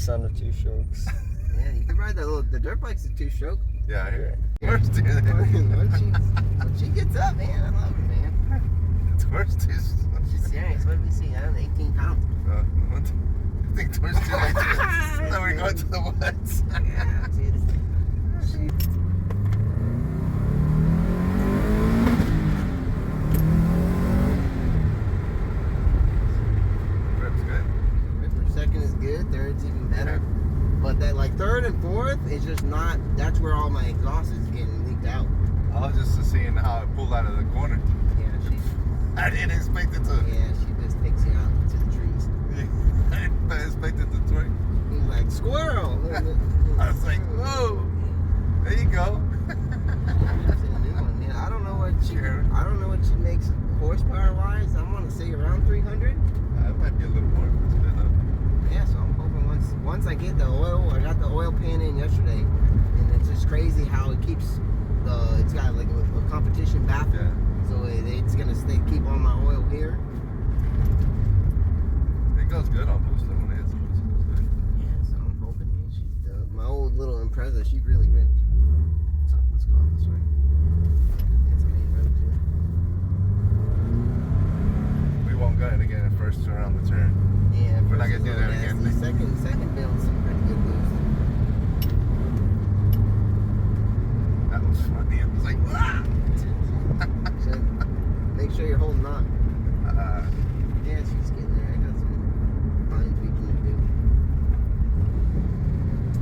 son of two strokes. Yeah, you can ride the dirt bike's a two-stroke. Yeah, I hear it. Worse, dude. When she gets up, man, I love her, man. It's worse, dude. She's serious. What did we see? I don't know, 18 pounds. I think towards too late. Then we're going to the woods. Yeah, dude. Rip's good. Ripper second is good. Third's even better. But that like third and fourth is just not. That's where all my exhaust is getting leaked out. I was just seeing how it pulled out of the corner. Yeah, I didn't expect it to. Yeah, she just takes you out to the trees. I didn't expect it to twerk. He's like squirrel. I was like, whoa. There you go. Yeah, I don't know what she makes horsepower wise. I'm gonna say around 300. It might be a little more. Yeah, so I'm hoping once I get the oil, I got the oil pan in yesterday, and it's just crazy how it keeps it's got like a competition baffle, Yeah. so it's gonna keep all my oil here. It goes good on booster when it hits boost. It goes good. Yeah, so I'm hoping my old little Impreza, she really ripped. So let's go on this way. It's a main road too. We won't go in again at first around the turn. Yeah, We're not first gonna do is a that little again. nasty. Second build's some pretty good boost. That was funny. I was like, ah! So make sure you're holding on. Yeah, she's getting there. I got some fine tweaking to do.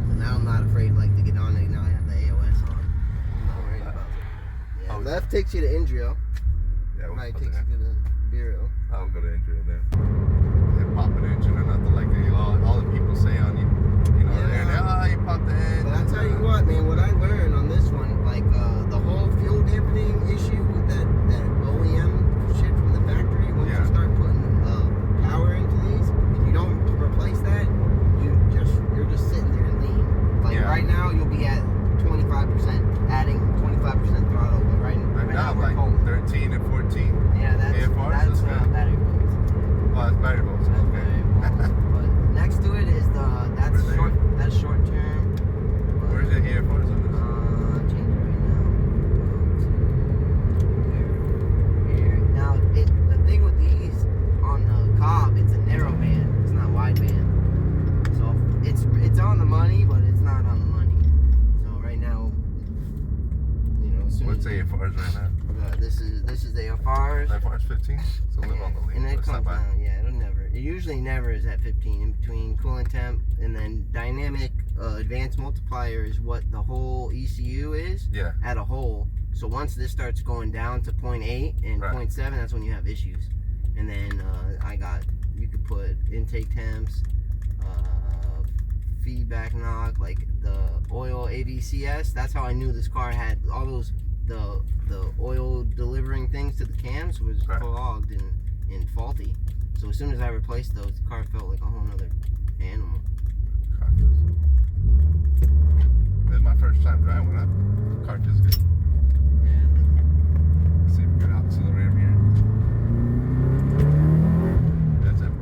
But now I'm not afraid to get on it. Now I have the AOS on. I'm not worried about it. Yeah, left takes you to Indrio. Yeah, we'll Right go takes there. you to the Bureau. I'll go to intro then. They pop an engine or nothing like that. All the people say on you. You know, Yeah. you popped the engine. But I tell you what, man, what I learned on this one, the whole fuel dampening issue with that OEM shit from the factory, once you start putting power into these and you don't replace that, you're just sitting there and lean. Right now you'll be at 25%, adding 25% throttle, but right now we're like home. 13 and 14. Yeah, that's AFRs, battery volts. Oh, it's battery volts. That's Okay. battery volts. But next to it is that's short term. Where's the AFRs on this? Change it right now. Here. Now, the thing with these on the Cobb, it's a narrow band. It's not wide band. So it's on the money, but it's not on the money. So right now, as soon What's as AFRs right now? this is the AFRs. AFRs 15? It's a little on the lean. And it It's not comes bad. down, yeah, it usually never is at 15, in between coolant temp and then dynamic advanced multiplier is what the whole ECU is Yeah. at a whole. So once this starts going down to 0.8 and 0.7, that's when you have issues. And then you could put intake temps, feedback knock, like the oil AVCS. That's how I knew this car had all those the oil delivering things to the cams was clogged and faulty. So as soon as I replaced those, the car felt like a whole nother animal. This is my first time driving one. Car feels good. Yeah. Let's see if we get out to the rear mirror. That's it.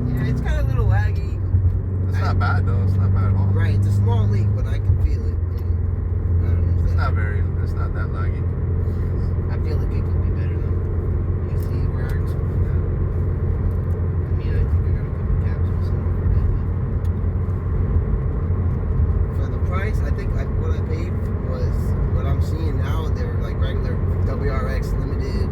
Yeah, it's kind of a little laggy. It's not bad though. It's not bad at all. Right, it's a small leak, but I can feel it. I don't know. It's not that laggy. I feel like it could be better though. You see where it's. I mean, I think I got a couple capsules in for that, but for the price, I think what I paid was what I'm seeing now. They're like regular WRX limited